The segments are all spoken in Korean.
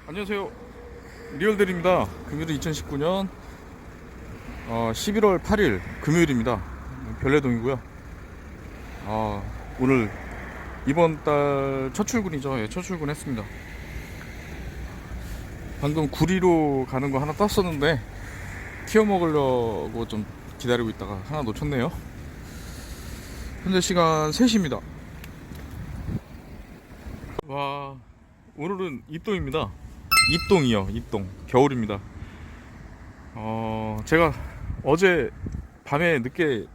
안녕하세요. 리얼들입니다. 금요일은 2019년 11월 8일 금요일입니다. 별내동이고요. 오늘 이번 달 첫 출근이죠. 예, 첫 출근했습니다. 방금 구리로 가는 거 하나 땄었는데 키워 먹으려고 좀 기다리고 있다가 하나 놓쳤네요. 현재 시간 3시입니다. 와, 오늘은 입동입니다. 입동이요, 입동. 겨울입니다. 제가 어제 밤에 늦게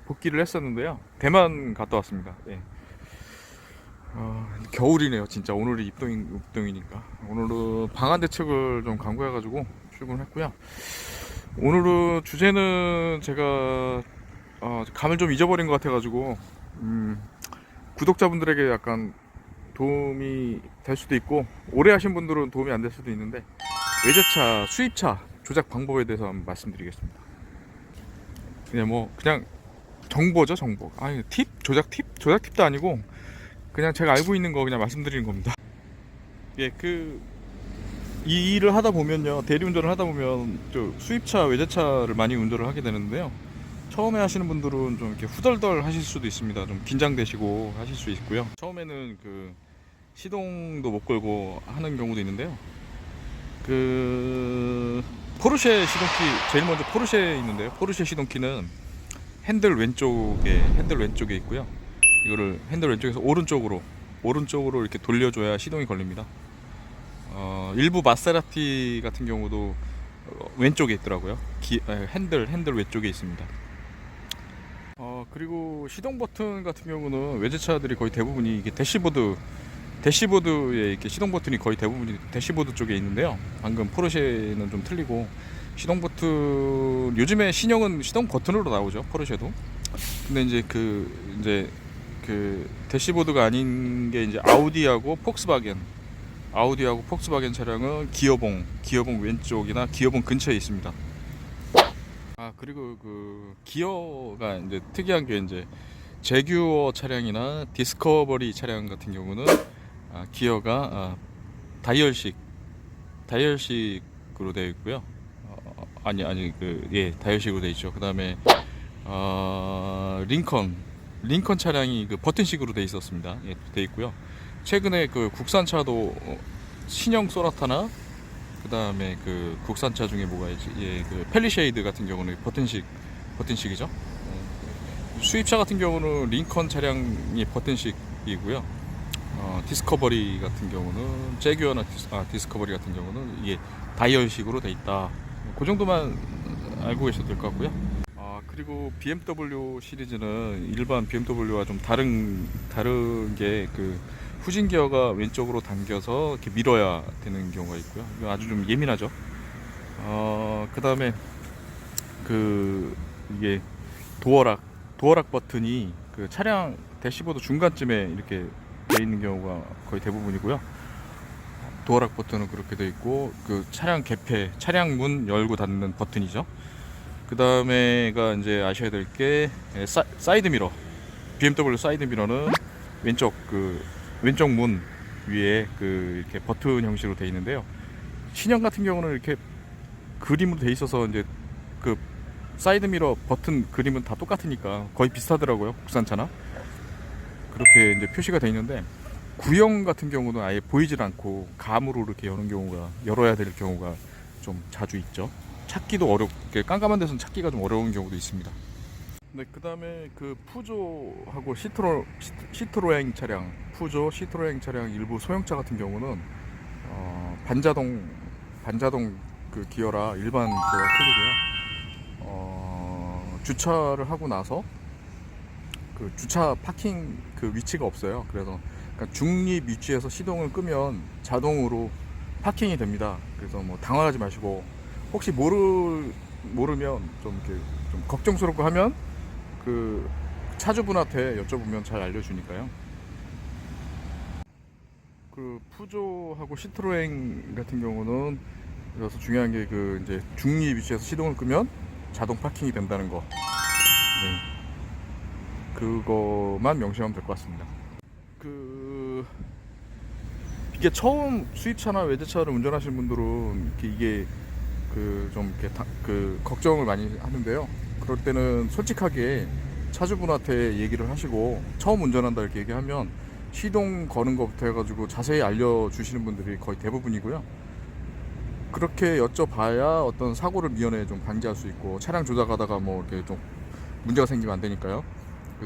복귀를 했었는데요. 대만 갔다 왔습니다. 예. 겨울이네요, 진짜. 오늘이 입동이니까. 오늘은 방한 대책을 좀 강구해가지고 출근했고요. 오늘은 주제는 제가 감을 좀 잊어버린 것 같아가지고 구독자분들에게 약간 도움이 될 수도 있고, 오래 하신 분들은 도움이 안 될 수도 있는데, 외제차, 수입차 조작 방법에 대해서 한번 말씀드리겠습니다. 그냥 정보죠, 정보. 아니, 팁? 조작 팁? 조작 팁도 아니고 그냥 제가 알고 있는 거 그냥 말씀드리는 겁니다. 예, 이 일을 하다 보면요, 대리운전을 하다 보면 수입차, 외제차를 많이 운전을 하게 되는데요. 처음에 하시는 분들은 좀 이렇게 후덜덜 하실 수도 있습니다. 좀 긴장되시고 하실 수 있고요. 처음에는 시동도 못 걸고 하는 경우도 있는데요. 포르쉐 시동키, 제일 먼저 포르쉐 있는데요. 포르쉐 시동키는 핸들 왼쪽에 있고요. 이거를 핸들 왼쪽에서 오른쪽으로 이렇게 돌려줘야 시동이 걸립니다. 일부 마세라티 같은 경우도 왼쪽에 있더라고요. 핸들 왼쪽에 있습니다. 그리고 시동 버튼 같은 경우는 외제차들이 거의 대부분이 이게 대시보드에 이렇게 시동 버튼이 거의 대부분이 대시보드 쪽에 있는데요. 방금 포르쉐는 좀 틀리고, 시동 버튼 요즘에 신형은 시동 버튼으로 나오죠, 포르쉐도. 근데 이제 대시보드가 아닌 게 이제 아우디하고 폭스바겐 차량은 기어봉 왼쪽이나 기어봉 근처에 있습니다. 그리고 기어가 이제 특이한 게, 이제 제규어 차량이나 디스커버리 차량 같은 경우는 기어가 다이얼식으로 되어 있고요. 다이얼식으로 되어 있죠. 그다음에 링컨 차량이 버튼식으로 되어 있었습니다. 예, 되어 있고요. 최근에 국산차도 신형 소나타나, 그다음에 국산차 중에 뭐가 있지? 예, 펠리쉐이드 같은 경우는 버튼식이죠. 수입차 같은 경우는 링컨 차량이 버튼식이고요. 디스커버리 같은 경우는 제규어나 디스커버리 같은 경우는 이게 다이얼식으로 돼 있다. 그 정도만 알고 계셔도 될 것 같고요. 그리고 BMW 시리즈는 일반 BMW와 좀 다른 게 후진 기어가 왼쪽으로 당겨서 이렇게 밀어야 되는 경우가 있고요. 이거 아주 좀 예민하죠. 그다음에 이게 도어락 버튼이 차량 대시보드 중간쯤에 이렇게 돼 있는 경우가 거의 대부분이고요. 도어락 버튼은 그렇게 돼 있고, 차량 개폐, 차량 문 열고 닫는 버튼이죠. 그 다음에가 이제 아셔야 될 게 사이드 미러. BMW 사이드 미러는 왼쪽 문 위에 이렇게 버튼 형식으로 되어 있는데요. 신형 같은 경우는 이렇게 그림으로 되어 있어서 이제 사이드 미러 버튼 그림은 다 똑같으니까 거의 비슷하더라고요, 국산차나. 그렇게 이제 표시가 되어 있는데, 구형 같은 경우는 아예 보이질 않고 감으로 이렇게 열어야 될 경우가 좀 자주 있죠. 찾기도 어렵게, 깜깜한 데서는 찾기가 좀 어려운 경우도 있습니다. 네, 그 다음에 푸조하고 시트로엥 차량, 일부 소형차 같은 경우는 반자동 기어라 일반 기어가 틀리고요. 주차를 하고 나서 주차 파킹 위치가 없어요. 그래서 중립 위치에서 시동을 끄면 자동으로 파킹이 됩니다. 그래서 당황하지 마시고, 혹시 모르면 좀 걱정스럽고 하면 차주분한테 여쭤보면 잘 알려주니까요. 푸조하고 시트로엥 같은 경우는, 그래서 중요한 게 이제 중립 위치에서 시동을 끄면 자동 파킹이 된다는 거. 네. 그거만 명심하면 될 것 같습니다. 이게 처음 수입차나 외제차를 운전하시는 분들은 이게 그 좀 이렇게 그 걱정을 많이 하는데요. 그럴 때는 솔직하게 차주분한테 얘기를 하시고 처음 운전한다 이렇게 얘기하면 시동 거는 것부터 해가지고 자세히 알려주시는 분들이 거의 대부분이고요. 그렇게 여쭤봐야 어떤 사고를 미연에 좀 방지할 수 있고 차량 조작하다가 뭐 이렇게 좀 문제가 생기면 안 되니까요.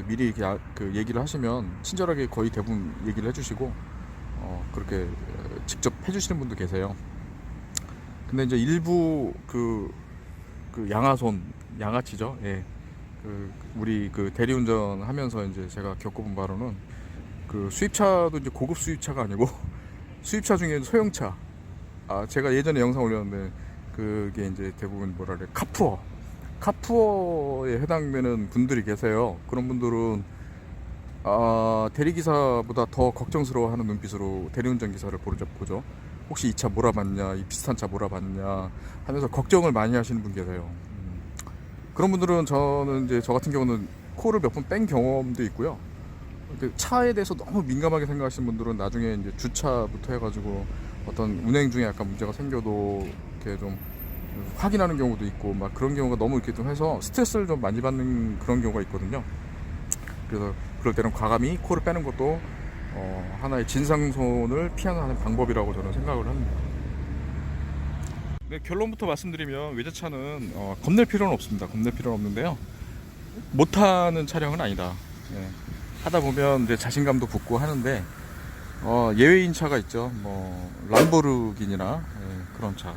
미리 그 얘기를 하시면 친절하게 거의 대부분 얘기를 해주시고 그렇게 직접 해주시는 분도 계세요. 근데 이제 일부 그 양아치죠. 예. 우리 대리운전 하면서 이제 제가 겪어본 바로는 수입차도 이제 고급 수입차가 아니고 수입차 중에 소형차. 제가 예전에 영상 올렸는데 그게 이제 대부분 뭐라 그래 카푸어에 해당되는 분들이 계세요. 그런 분들은 대리기사보다 더 걱정스러워하는 눈빛으로 대리운전 기사를 보죠. 혹시 이 차 몰아봤냐, 이 비슷한 차 몰아봤냐 하면서 걱정을 많이 하시는 분 계세요. 그런 분들은 저 같은 경우는 코를 몇 번 뺀 경험도 있고요. 차에 대해서 너무 민감하게 생각하시는 분들은 나중에 이제 주차부터 해가지고 어떤 운행 중에 약간 문제가 생겨도 이렇게 좀 확인하는 경우도 있고 막 그런 경우가 너무 이렇게 좀 해서 스트레스를 좀 많이 받는 그런 경우가 있거든요. 그래서 그럴 때는 과감히 코를 빼는 것도 하나의 진상손을 피하는 방법이라고 저는 생각을 합니다. 네, 결론부터 말씀드리면 외제차는 겁낼 필요는 없습니다. 겁낼 필요는 없는데요. 못하는 차량은 아니다. 네. 하다 보면 이제 자신감도 붙고 하는데 예외인 차가 있죠. 뭐 람보르기니나 그런 차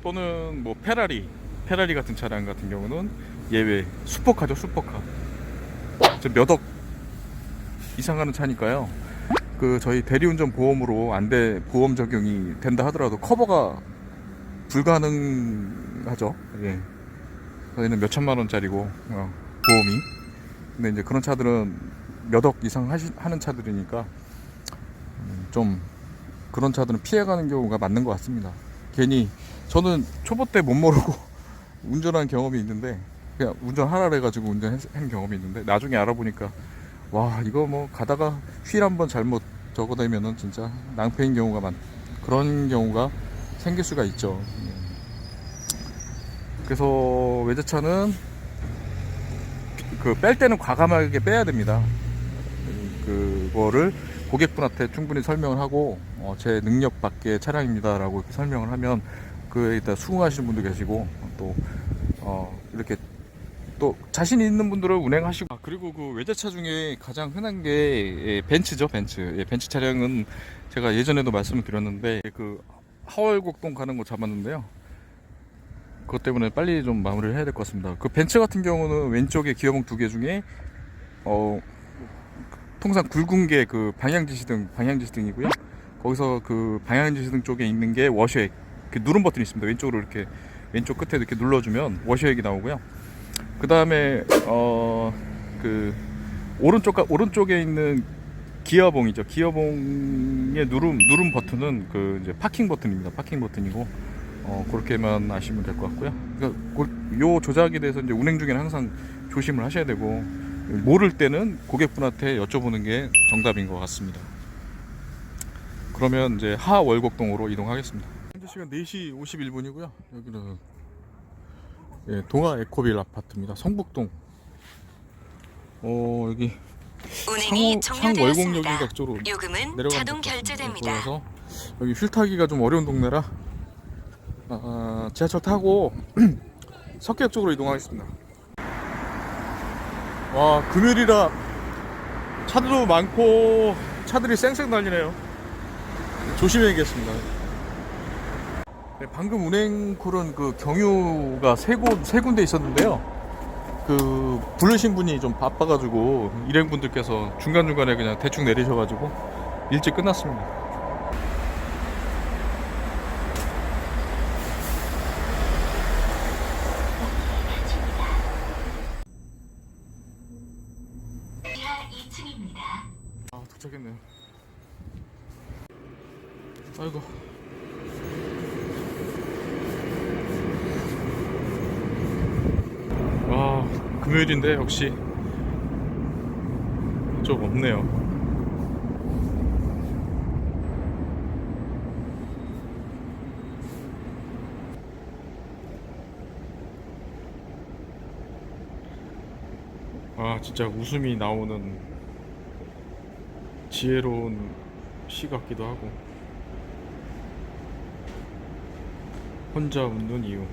또는 뭐 페라리 같은 차량 같은 경우는 예외. 슈퍼카죠, 슈퍼카. 몇 억 이상 하는 차니까요. 저희 대리운전 보험으로 보험 적용이 된다 하더라도 커버가 불가능하죠. 예. 저희는 몇 천만 원짜리고 보험이. 근데 이제 그런 차들은 몇 억 이상 하는 차들이니까 좀 그런 차들은 피해가는 경우가 맞는 것 같습니다. 괜히 저는 초보 때 못 모르고 운전한 경험이 있는데 그냥 운전하라 해가지고 운전한 경험이 있는데 나중에 알아보니까 와 이거 뭐 가다가 휠 한번 잘못 적어대면은 진짜 낭패인 경우가 그런 경우가 생길 수가 있죠. 그래서 외제차는 뺄 때는 과감하게 빼야 됩니다. 그거를 고객분한테 충분히 설명을 하고 제 능력 밖의 차량입니다 라고 이렇게 설명을 하면 그에 따라 수긍하시는 분도 계시고 또 이렇게 또 자신 있는 분들을 운행하시고 그리고 외제차 중에 가장 흔한 게 벤츠죠. 벤츠 차량은 제가 예전에도 말씀을 드렸는데 하월곡동 가는 거 잡았는데요. 그것 때문에 빨리 좀 마무리를 해야 될 것 같습니다. 벤츠 같은 경우는 왼쪽에 기어봉 2개 중에 통상 굵은 게 방향지시등이고요. 거기서 방향지시등 쪽에 있는 게 워셔액, 누른 버튼이 있습니다. 왼쪽으로 이렇게 왼쪽 끝에 이렇게 눌러주면 워셔액이 나오고요. 그 다음에 오른쪽에 있는 기어봉이죠. 기어봉의 누름 버튼은 이제 파킹 버튼입니다. 파킹 버튼이고 그렇게만 아시면 될 것 같고요. 그러니까 요 조작에 대해서 이제 운행 중에는 항상 조심을 하셔야 되고 모를 때는 고객분한테 여쭤보는 게 정답인 것 같습니다. 그러면 이제 하월곡동으로 이동하겠습니다. 현재 시간 4시 51분이고요. 여기는 동아 에코빌 아파트입니다. 성북동. 여기 운행이 종료되었습니다. 상월곡역인가 쪽으로 요금은 자동 결제됩니다. 그래서 여기 휠 타기가 좀 어려운 동네라 지하철 타고 석계역 쪽으로 이동하겠습니다. 와, 금요일이라 차도 많고 차들이 쌩쌩 달리네요. 조심해야겠습니다. 네, 방금 운행 콜은 경유가 세 군데 있었는데요. 부르신 분이 좀 바빠가지고 일행분들께서 중간중간에 그냥 대충 내리셔가지고 일찍 끝났습니다. 도착했네요. 아이고. 와, 금요일인데 역시 좀 없네요. 아 진짜 웃음이 나오는 지혜로운 시 같기도 하고. 혼자 웃는 이유.